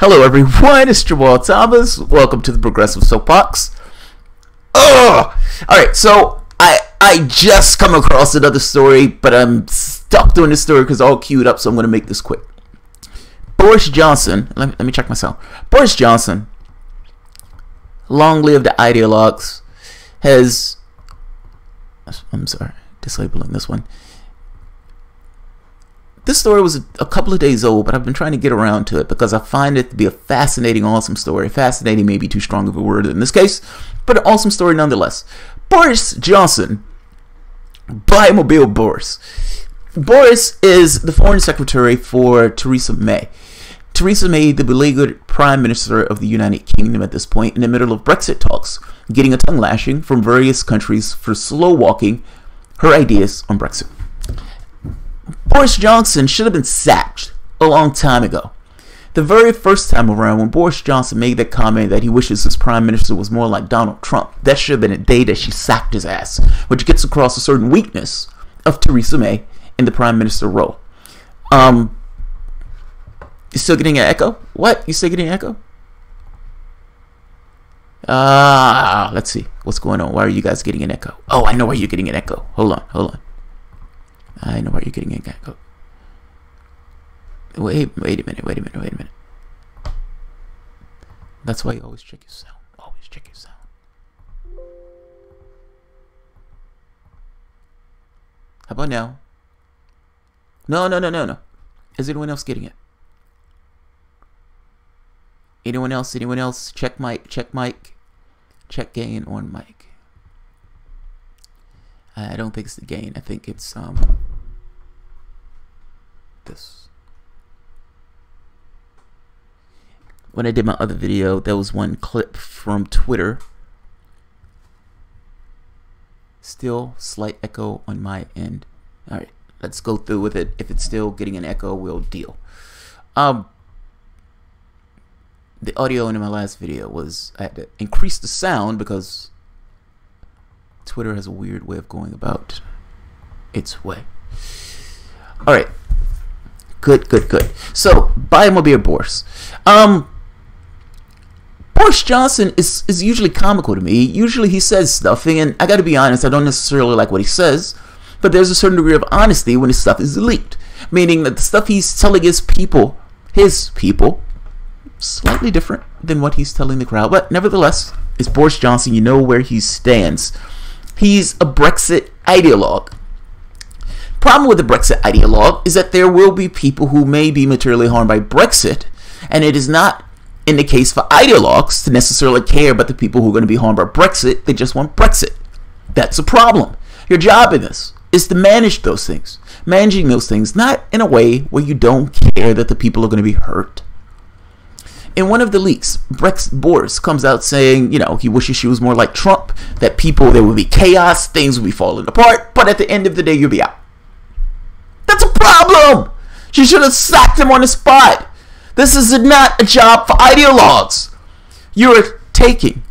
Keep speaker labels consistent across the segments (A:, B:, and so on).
A: Hello everyone, it's Jamal Thomas. Welcome to the Progressive Soapbox. Alright, so I just come across another story, but I'm stuck doing this story because it's all queued up, so I'm going to make this quick. Boris Johnson, let me check myself. Boris Johnson, long live the ideologues, has, I'm sorry, disabeling this one. This story was a couple of days old, but I've been trying to get around to it because I find it to be a fascinating, awesome story. Fascinating may be too strong of a word in this case, but an awesome story nonetheless. Boris Johnson, Bimobile Boris. Boris is the foreign secretary for Theresa May. Theresa May, the beleaguered Prime Minister of the United Kingdom at this point, in the middle of Brexit talks, getting a tongue lashing from various countries for slow walking her ideas on Brexit. Boris Johnson should have been sacked a long time ago. The very first time around when Boris Johnson made that comment that he wishes his prime minister was more like Donald Trump, that should have been a day that she sacked his ass, which gets across a certain weakness of Theresa May in the prime minister role. You still getting an echo? What? You still getting an echo? Let's see. What's going on? Why are you guys getting an echo? Oh, I know why you're getting an echo. Hold on. I know why you're getting an echo. Wait a minute. That's why you always check your sound. Always check your sound. How about now? No. Is anyone else getting it? Anyone else? Check mic. Check gain on mic. I don't think it's the gain. I think it's this. When I did my other video, there was one clip from Twitter. Still slight echo on my end. All right, let's go through with it. If it's still getting an echo, we'll deal. The audio in my last video was I had to increase the sound because Twitter has a weird way of going about its way. All right. Good. So, Bimobile Boris. Boris Johnson is usually comical to me. Usually he says stuff, and I got to be honest, I don't necessarily like what he says, but there's a certain degree of honesty when his stuff is leaked, meaning that the stuff he's telling his people, slightly different than what he's telling the crowd, but nevertheless, it's Boris Johnson. You know where he stands. He's a Brexit ideologue. Problem with the Brexit ideologue is that there will be people who may be materially harmed by Brexit, and it is not in the case for ideologues to necessarily care about the people who are going to be harmed by Brexit. They just want Brexit. That's a problem. Your job in this is to manage those things. Managing those things not in a way where you don't care that the people are going to be hurt. In one of the leaks, Boris comes out saying, he wishes she was more like Trump, that there would be chaos, things would be falling apart, but at the end of the day, you'll be out. That's a problem! She should have sacked him on the spot. This is not a job for ideologues. You're taking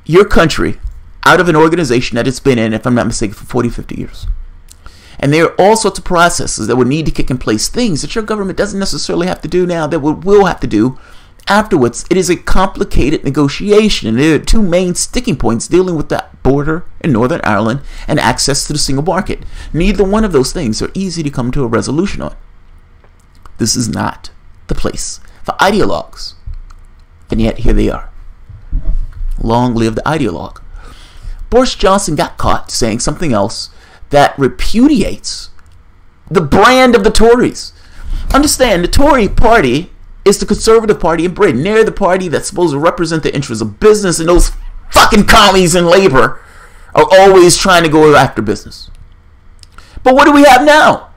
A: your country out of an organization that it's been in, if I'm not mistaken, for 40, 50 years. And there are all sorts of processes that would need to kick in place, things that your government doesn't necessarily have to do now, that will have to do afterwards. It is a complicated negotiation, and there are two main sticking points dealing with that border in Northern Ireland and access to the single market. Neither one of those things are easy to come to a resolution on. This is not the place for ideologues, and yet here they are. Long live the ideologue. Boris Johnson got caught saying something else that repudiates the brand of the Tories. Understand, the Tory party is the Conservative Party in Britain. They're the party that's supposed to represent the interests of business, and those fucking commies in labor are always trying to go after business. But what do we have now?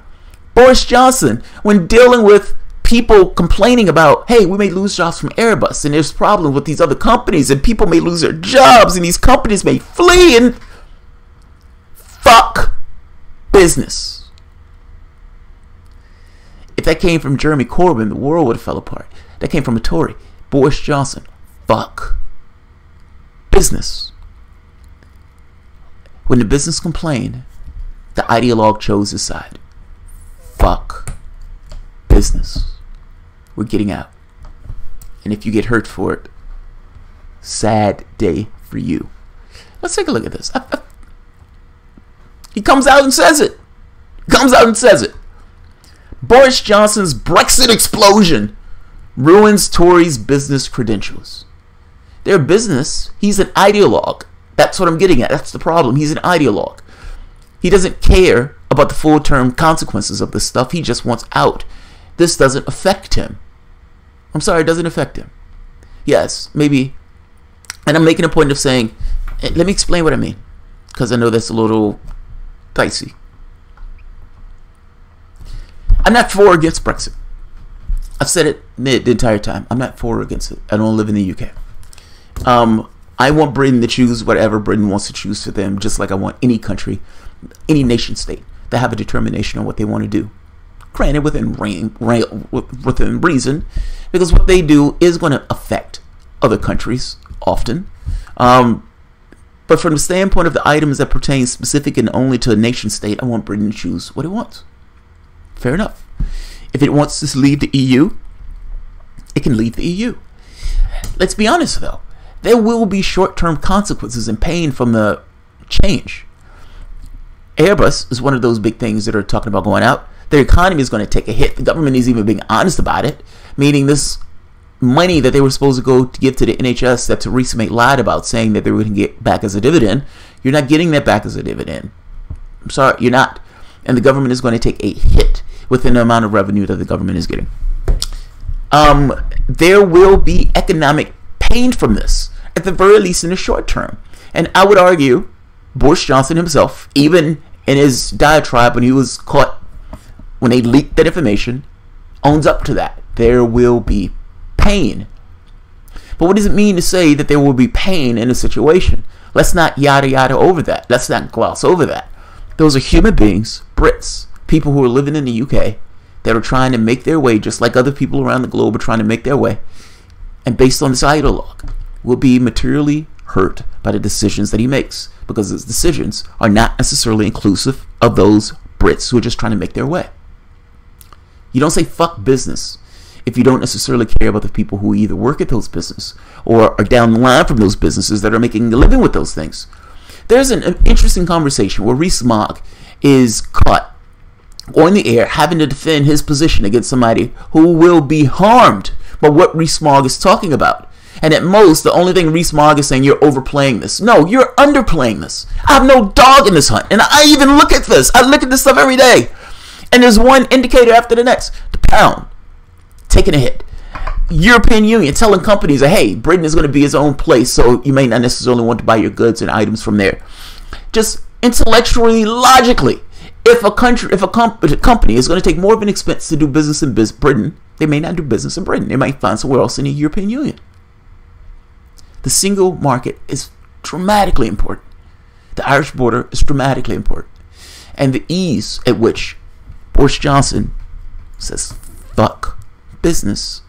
A: Boris Johnson, when dealing with people complaining about, hey, we may lose jobs from Airbus, and there's problems with these other companies, and people may lose their jobs, and these companies may flee, and fuck business. If that came from Jeremy Corbyn, the world would have fell apart. That came from a Tory. Boris Johnson. Fuck business. When the business complained, the ideologue chose his side. Fuck business. We're getting out. And if you get hurt for it, sad day for you. Let's take a look at this. He comes out and says it. Boris Johnson's Brexit explosion ruins Tories' business credentials. Their business, he's an ideologue. That's what I'm getting at. That's the problem. He's an ideologue. He doesn't care about the full-term consequences of this stuff. He just wants out. This doesn't affect him. I'm sorry, it doesn't affect him. Yes, maybe. And I'm making a point of saying, let me explain what I mean, because I know that's a little dicey. I'm not for or against Brexit. I've said it the entire time. I'm not for or against it. I don't live in the UK. I want Britain to choose whatever Britain wants to choose for them, just like I want any country, any nation state, to have a determination on what they want to do. Granted, within reason, because what they do is going to affect other countries often. But from the standpoint of the items that pertain specific and only to a nation state, I want Britain to choose what it wants. Fair enough. If it wants to leave the EU, it can leave the EU. Let's be honest, though. There will be short-term consequences and pain from the change. Airbus is one of those big things that are talking about going out. Their economy is going to take a hit. The government is even being honest about it, meaning this money that they were supposed to go to give to the NHS that Theresa May lied about, saying that they were going to get back as a dividend. You're not getting that back as a dividend. I'm sorry, you're not. And the government is going to take a hit within the amount of revenue that the government is getting. There will be economic pain from this, at the very least in the short term. And I would argue Boris Johnson himself, even in his diatribe when he was caught, when they leaked that information, owns up to that. There will be pain. But what does it mean to say that there will be pain in a situation? Let's not yada yada over that. Let's not gloss over that. Those are human beings, Brits, people who are living in the UK, that are trying to make their way, just like other people around the globe are trying to make their way. And based on this ideologue, will be materially hurt by the decisions that he makes, because his decisions are not necessarily inclusive of those Brits who are just trying to make their way. You don't say fuck business if you don't necessarily care about the people who either work at those businesses or are down the line from those businesses that are making a living with those things. There's an interesting conversation where Rees-Mogg is caught on the air having to defend his position against somebody who will be harmed by what Rees-Mogg is talking about. And at most, the only thing Rees-Mogg is saying, you're overplaying this. No, you're underplaying this. I have no dog in this hunt. And I even look at this. I look at this stuff every day. And there's one indicator after the next. The pound taking a hit. European Union telling companies that, hey, Britain is going to be its own place, so you may not necessarily want to buy your goods and items from there. Just intellectually, logically, if a company is going to take more of an expense to do business in Britain, they may not do business in Britain. They might find somewhere else in the European Union. The single market is dramatically important. The Irish border is dramatically important. And the ease at which Boris Johnson says, fuck business,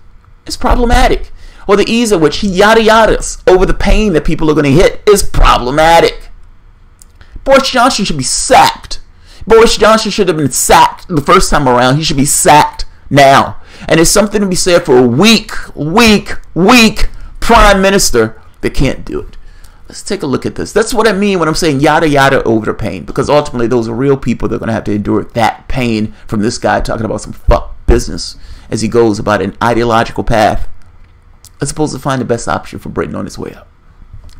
A: is problematic. Or the ease at which he yada yadas over the pain that people are going to hit is problematic. Boris Johnson should be sacked. Boris Johnson should have been sacked the first time around. He should be sacked now. And there's something to be said for a weak prime minister that can't do it. Let's take a look at this. That's what I mean when I'm saying yada yada over the pain, because ultimately those are real people that are going to have to endure that pain from this guy talking about some fuck business as he goes about an ideological path as opposed to find the best option for Britain on its way up.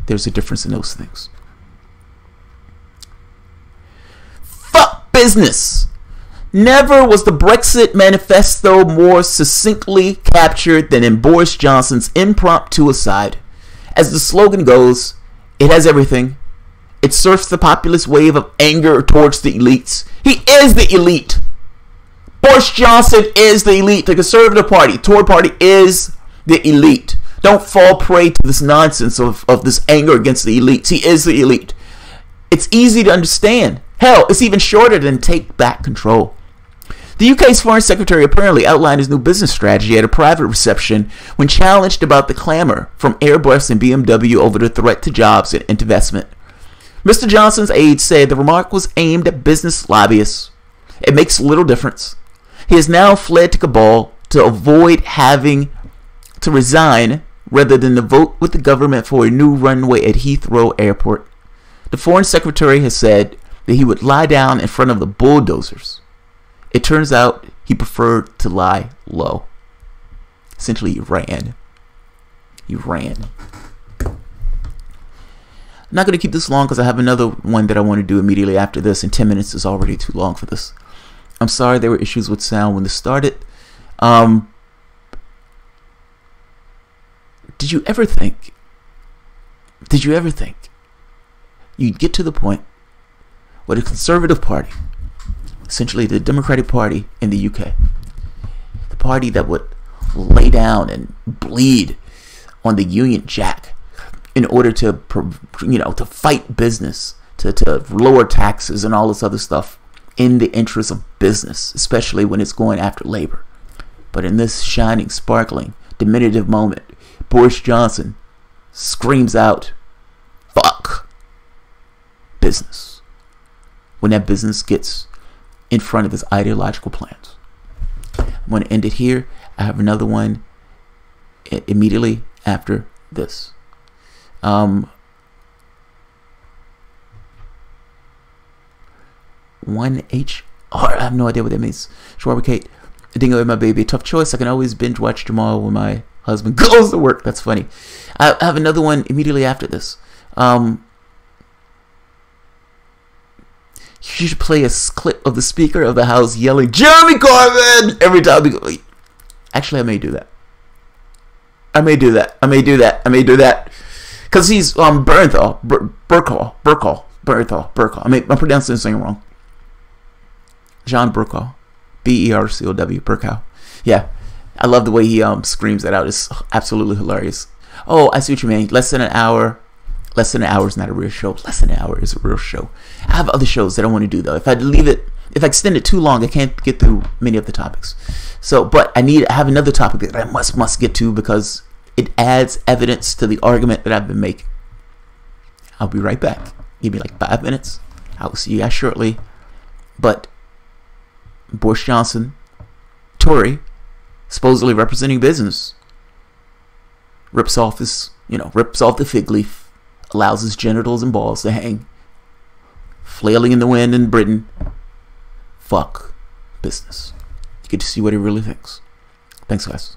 A: There's a difference in those things. Fuck business. Never was the Brexit manifesto more succinctly captured than in Boris Johnson's impromptu aside. As the slogan goes, it has everything. It surfs the populist wave of anger towards the elites. He is the elite. Boris Johnson is the elite. The Conservative Party, Tory Party, is the elite. Don't fall prey to this nonsense of this anger against the elites. He is the elite. It's easy to understand. Hell, it's even shorter than take back control. The UK's Foreign Secretary apparently outlined his new business strategy at a private reception when challenged about the clamor from Airbus and BMW over the threat to jobs and investment. Mr. Johnson's aide said the remark was aimed at business lobbyists. It makes little difference. He has now fled to Kabul to avoid having to resign rather than to vote with the government for a new runway at Heathrow Airport. The Foreign Secretary has said that he would lie down in front of the bulldozers. It turns out he preferred to lie low. Essentially, he ran. He ran. I'm not going to keep this long because I have another one that I want to do immediately after this, and 10 minutes is already too long for this. I'm sorry there were issues with sound when this started. Did you ever think you'd get to the point where the Conservative Party, essentially the Democratic Party in the UK, the party that would lay down and bleed on the Union Jack in order to fight business, to lower taxes and all this other stuff in the interest of business, especially when it's going after labor. But in this shining, sparkling, diminutive moment, Boris Johnson screams out, "Fuck business," when that business gets in front of his ideological plans. I'm going to end it here. I have another one immediately after this. 1HR. I have no idea what that means. Schwarber Kate, Dingo and my baby. Tough choice. I can always binge watch Jamal when my husband goes to work. That's funny. I have another one immediately after this. You should play a clip of the Speaker of the House yelling, "Jeremy Corbyn!" every time we go. Actually, I may do that. I may do that. Because he's Bernthal. Burkhall. I'm pronouncing this thing wrong. John Burkhall. Bercow. Burkhall. Yeah. I love the way he screams that out. It's absolutely hilarious. Oh, I see what you mean. Less than an hour is not a real show. Less than an hour is a real show. I have other shows that I want to do, though. If I extend it too long, I can't get through many of the topics. So, but I have another topic that I must get to because it adds evidence to the argument that I've been making. I'll be right back. Give me like 5 minutes. I will see you guys shortly. But Boris Johnson, Tory, supposedly representing business, rips off the fig leaf, allows his genitals and balls to hang, flailing in the wind in Britain. Fuck business. You get to see what he really thinks. Thanks, guys.